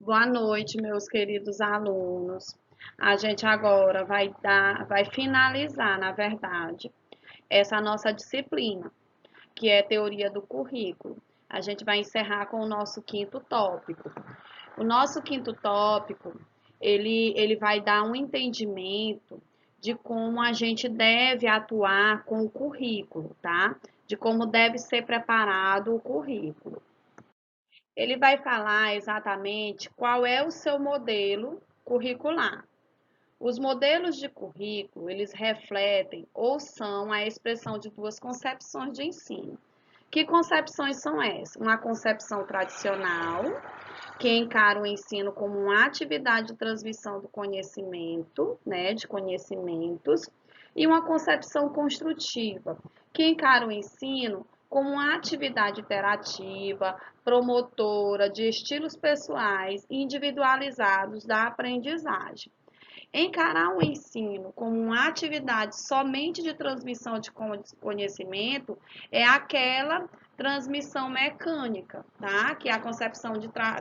Boa noite, meus queridos alunos. A gente agora vai finalizar, na verdade, essa nossa disciplina, que é teoria do currículo. A gente vai encerrar com o nosso quinto tópico. O nosso quinto tópico, ele vai dar um entendimento de como a gente deve atuar com o currículo, tá? De como deve ser preparado o currículo. Ele vai falar exatamente qual é o seu modelo curricular. Os modelos de currículo, eles refletem ou são a expressão de duas concepções de ensino. Que concepções são essas? Uma concepção tradicional, que encara o ensino como uma atividade de transmissão do conhecimento, né, de conhecimentos, e uma concepção construtiva, que encara o ensino como uma atividade interativa, promotora de estilos pessoais e individualizados da aprendizagem. Encarar o ensino como uma atividade somente de transmissão de conhecimento é aquela transmissão mecânica, tá? Que é a concepção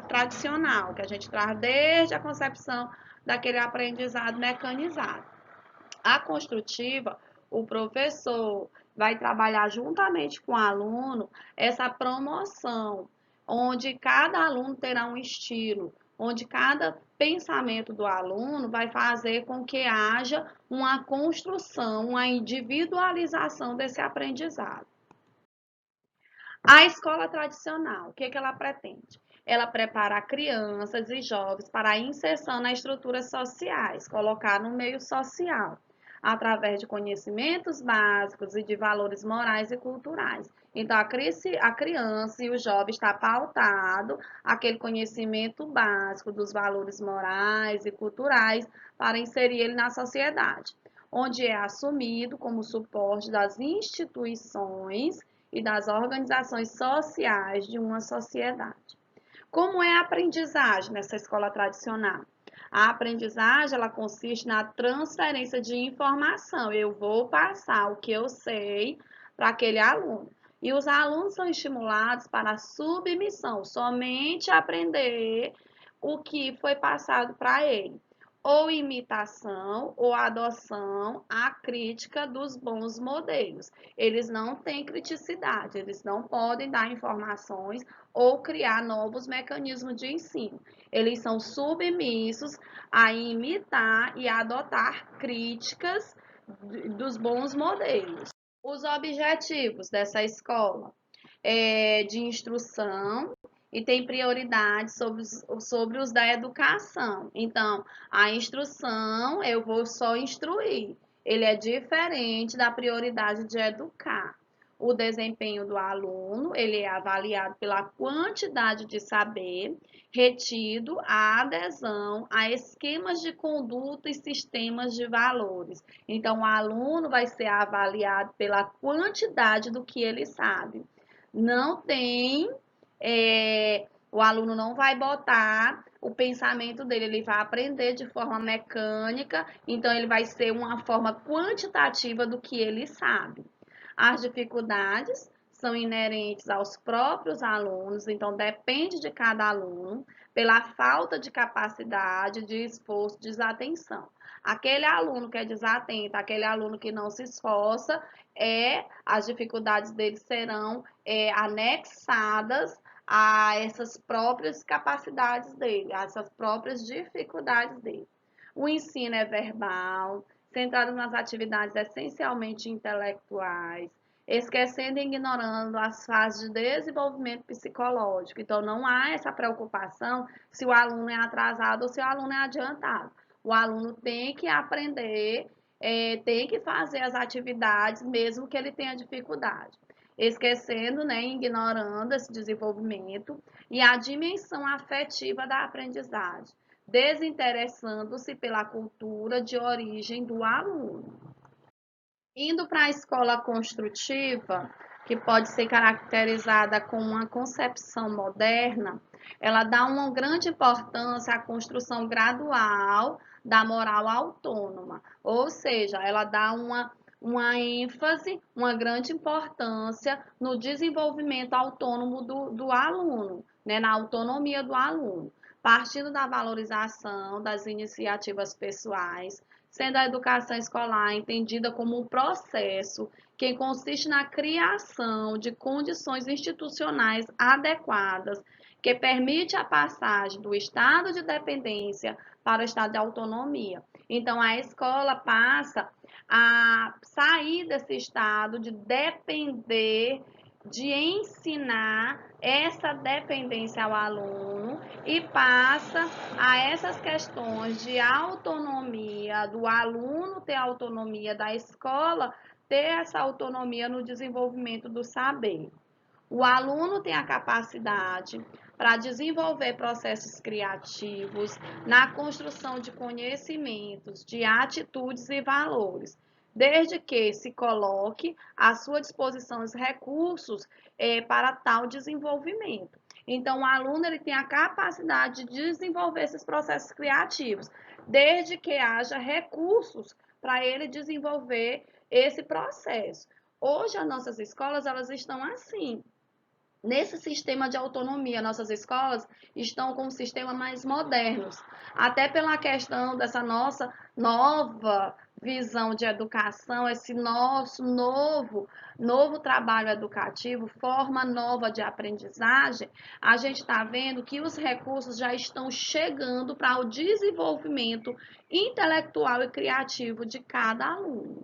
tradicional, que a gente traz desde a concepção daquele aprendizado mecanizado. A construtiva, o professor vai trabalhar juntamente com o aluno essa promoção, onde cada aluno terá um estilo, onde cada pensamento do aluno vai fazer com que haja uma construção, uma individualização desse aprendizado. A escola tradicional, o que ela pretende? Ela prepara crianças e jovens para a inserção nas estruturas sociais, colocar no meio social, através de conhecimentos básicos e de valores morais e culturais. Então, a criança e o jovem está pautado aquele conhecimento básico dos valores morais e culturais para inserir ele na sociedade, onde é assumido como suporte das instituições e das organizações sociais de uma sociedade. Como é a aprendizagem nessa escola tradicional? A aprendizagem ela consiste na transferência de informação. Eu vou passar o que eu sei para aquele aluno. E os alunos são estimulados para a submissão, somente aprender o que foi passado para ele, ou imitação ou adoção à crítica dos bons modelos. Eles não têm criticidade, eles não podem dar informações ou criar novos mecanismos de ensino. Eles são submissos a imitar e adotar críticas dos bons modelos. Os objetivos dessa escola é de instrução e tem prioridade sobre os da educação. Então, a instrução, eu vou só instruir. Ele é diferente da prioridade de educar. O desempenho do aluno, ele é avaliado pela quantidade de saber retido, a adesão a esquemas de conduta e sistemas de valores. Então, o aluno vai ser avaliado pela quantidade do que ele sabe. Não tem o aluno não vai botar o pensamento dele, ele vai aprender de forma mecânica, então ele vai ser uma forma quantitativa do que ele sabe. As dificuldades são inerentes aos próprios alunos, então depende de cada aluno, pela falta de capacidade, de esforço, de desatenção. Aquele aluno que é desatento, aquele aluno que não se esforça, as dificuldades dele serão anexadas a essas próprias capacidades dele, a essas próprias dificuldades dele. O ensino é verbal, centrado nas atividades essencialmente intelectuais, esquecendo e ignorando as fases de desenvolvimento psicológico. Então, não há essa preocupação se o aluno é atrasado ou se o aluno é adiantado. O aluno tem que aprender, tem que fazer as atividades, mesmo que ele tenha dificuldade. Esquecendo, né, ignorando esse desenvolvimento e a dimensão afetiva da aprendizagem, desinteressando-se pela cultura de origem do aluno. Indo para a escola construtiva, que pode ser caracterizada como uma concepção moderna, ela dá uma grande importância à construção gradual da moral autônoma, ou seja, ela dá uma ênfase, uma grande importância no desenvolvimento autônomo do aluno, né, na autonomia do aluno. partindo da valorização das iniciativas pessoais, sendo a educação escolar entendida como um processo que consiste na criação de condições institucionais adequadas que permite a passagem do estado de dependência para o estado de autonomia. Então, a escola passa a sair desse estado de depender, de ensinar essa dependência ao aluno e passa a essas questões de autonomia, do aluno ter autonomia, da escola ter essa autonomia no desenvolvimento do saber. O aluno tem a capacidade para desenvolver processos criativos na construção de conhecimentos, de atitudes e valores, desde que se coloque à sua disposição os recursos para tal desenvolvimento. Então, o aluno ele tem a capacidade de desenvolver esses processos criativos, desde que haja recursos para ele desenvolver esse processo. Hoje, as nossas escolas elas estão assim, nesse sistema de autonomia. Nossas escolas estão com um sistema mais modernos, até pela questão dessa nossa nova visão de educação, esse nosso novo trabalho educativo, forma nova de aprendizagem. A gente está vendo que os recursos já estão chegando para o desenvolvimento intelectual e criativo de cada aluno.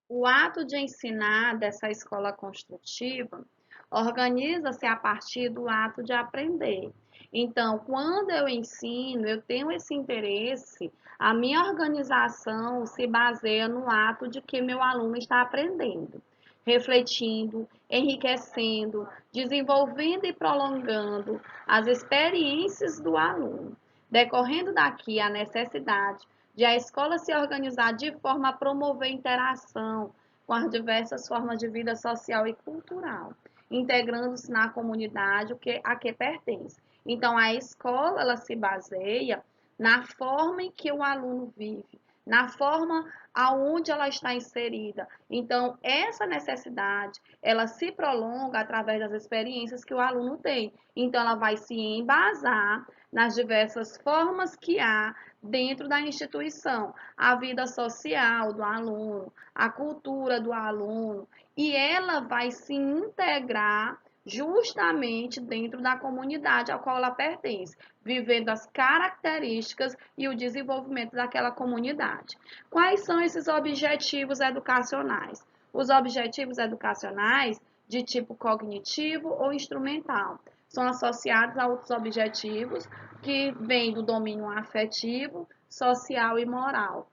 O ato de ensinar dessa escola construtiva organiza-se a partir do ato de aprender. Então, quando eu ensino, eu tenho esse interesse, a minha organização se baseia no ato de que meu aluno está aprendendo, refletindo, enriquecendo, desenvolvendo e prolongando as experiências do aluno. Decorrendo daqui a necessidade de a escola se organizar de forma a promover interação com as diversas formas de vida social e cultural, integrando-se na comunidade a que pertence. Então, a escola ela se baseia na forma em que o aluno vive, na forma aonde ela está inserida. Então, essa necessidade, ela se prolonga através das experiências que o aluno tem. Então, ela vai se embasar nas diversas formas que há dentro da instituição, a vida social do aluno, a cultura do aluno, e ela vai se integrar justamente dentro da comunidade a qual ela pertence, vivendo as características e o desenvolvimento daquela comunidade. Quais são esses objetivos educacionais? Os objetivos educacionais de tipo cognitivo ou instrumental são associados a outros objetivos que vêm do domínio afetivo, social e moral.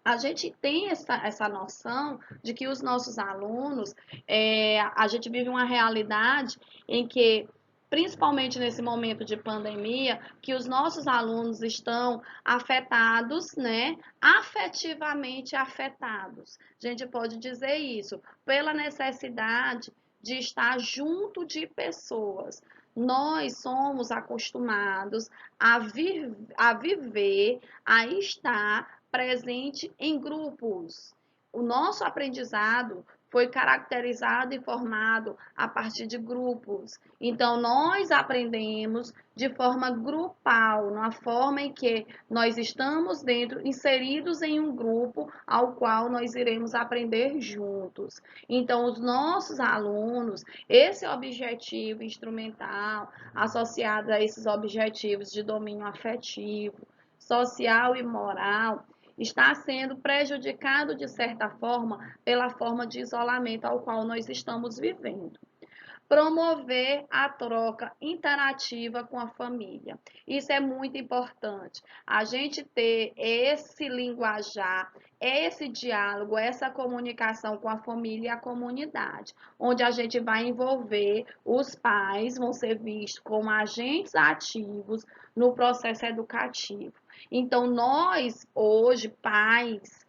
A gente tem essa noção de que os nossos alunos, a gente vive uma realidade em que, principalmente nesse momento de pandemia, que os nossos alunos estão afetados, né? Afetivamente afetados. A gente pode dizer isso, pela necessidade de estar junto de pessoas. Nós somos acostumados a viver, a estar presente em grupos. O nosso aprendizado foi caracterizado e formado a partir de grupos. Então, nós aprendemos de forma grupal, na forma em que nós estamos dentro, inseridos em um grupo ao qual nós iremos aprender juntos. Então, os nossos alunos, esse objetivo instrumental, associado a esses objetivos de domínio afetivo, social e moral, está sendo prejudicado de certa forma pela forma de isolamento ao qual nós estamos vivendo. Promover a troca interativa com a família. Isso é muito importante. A gente ter esse linguajar, esse diálogo, essa comunicação com a família e a comunidade, onde a gente vai envolver os pais, vão ser vistos como agentes ativos no processo educativo. Então, nós hoje, pais,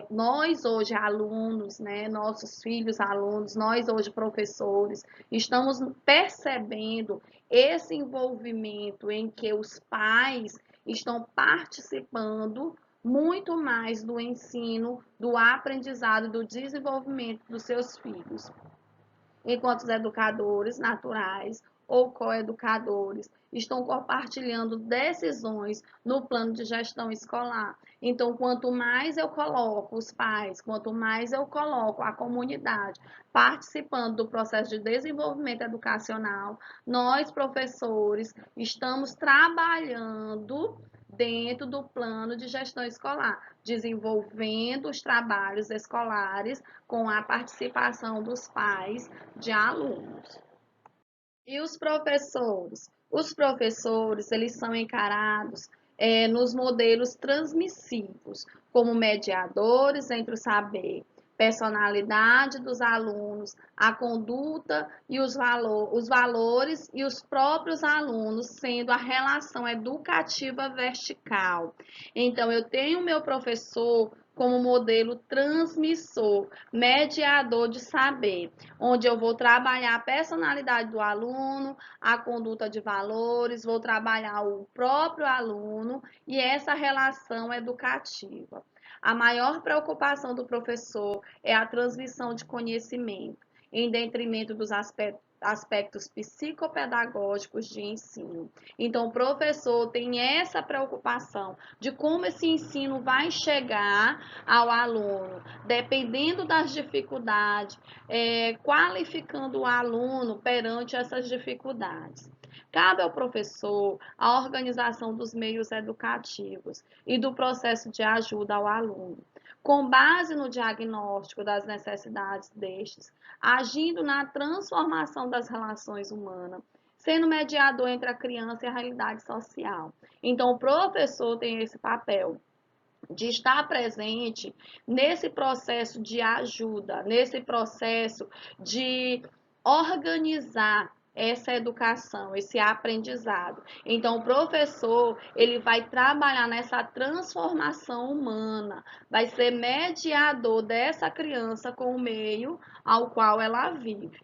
nós hoje alunos, né, nossos filhos alunos, nós hoje professores, estamos percebendo esse envolvimento em que os pais estão participando muito mais do ensino, do aprendizado, do desenvolvimento dos seus filhos, enquanto os educadores naturais ou coeducadores estão compartilhando decisões no plano de gestão escolar. Então, quanto mais eu coloco os pais, quanto mais eu coloco a comunidade participando do processo de desenvolvimento educacional, nós, professores, estamos trabalhando dentro do plano de gestão escolar, desenvolvendo os trabalhos escolares com a participação dos pais de alunos. E os professores? Os professores, eles são encarados nos modelos transmissivos, como mediadores entre o saber, personalidade dos alunos, a conduta e os valores e os próprios alunos, sendo a relação educativa vertical. Então, eu tenho meu professor como modelo transmissor, mediador de saber, onde eu vou trabalhar a personalidade do aluno, a conduta de valores, vou trabalhar o próprio aluno e essa relação educativa. A maior preocupação do professor é a transmissão de conhecimento, em detrimento dos aspectos psicopedagógicos de ensino. Então, o professor tem essa preocupação de como esse ensino vai chegar ao aluno, dependendo das dificuldades, qualificando o aluno perante essas dificuldades. Cabe ao professor a organização dos meios educativos e do processo de ajuda ao aluno, com base no diagnóstico das necessidades destes, agindo na transformação das relações humanas, sendo mediador entre a criança e a realidade social. Então, o professor tem esse papel de estar presente nesse processo de ajuda, nesse processo de organizar essa educação, esse aprendizado. Então, o professor, ele vai trabalhar nessa transformação humana, vai ser mediador dessa criança com o meio ao qual ela vive.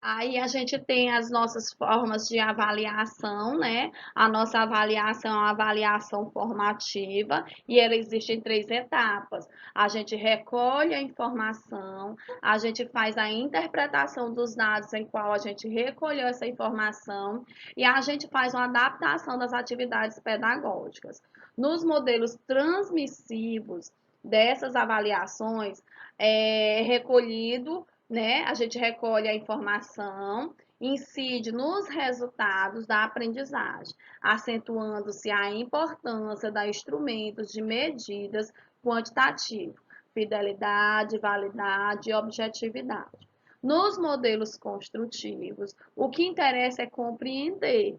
Aí a gente tem as nossas formas de avaliação, né? A nossa avaliação é uma avaliação formativa e ela existe em 3 etapas. A gente recolhe a informação, a gente faz a interpretação dos dados em qual a gente recolheu essa informação e a gente faz uma adaptação das atividades pedagógicas. Nos modelos transmissivos dessas avaliações, é recolhido, né? A gente recolhe a informação, incide nos resultados da aprendizagem, acentuando-se a importância de instrumentos de medidas quantitativas, fidelidade, validade e objetividade. Nos modelos construtivos, o que interessa é compreender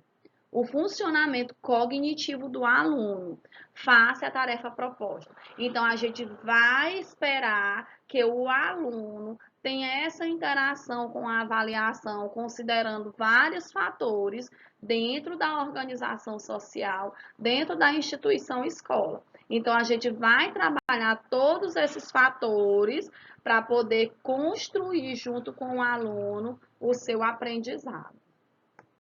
o funcionamento cognitivo do aluno face à tarefa proposta. Então, a gente vai esperar que o aluno tenha essa interação com a avaliação, considerando vários fatores dentro da organização social, dentro da instituição escola. Então, a gente vai trabalhar todos esses fatores para poder construir junto com o aluno o seu aprendizado.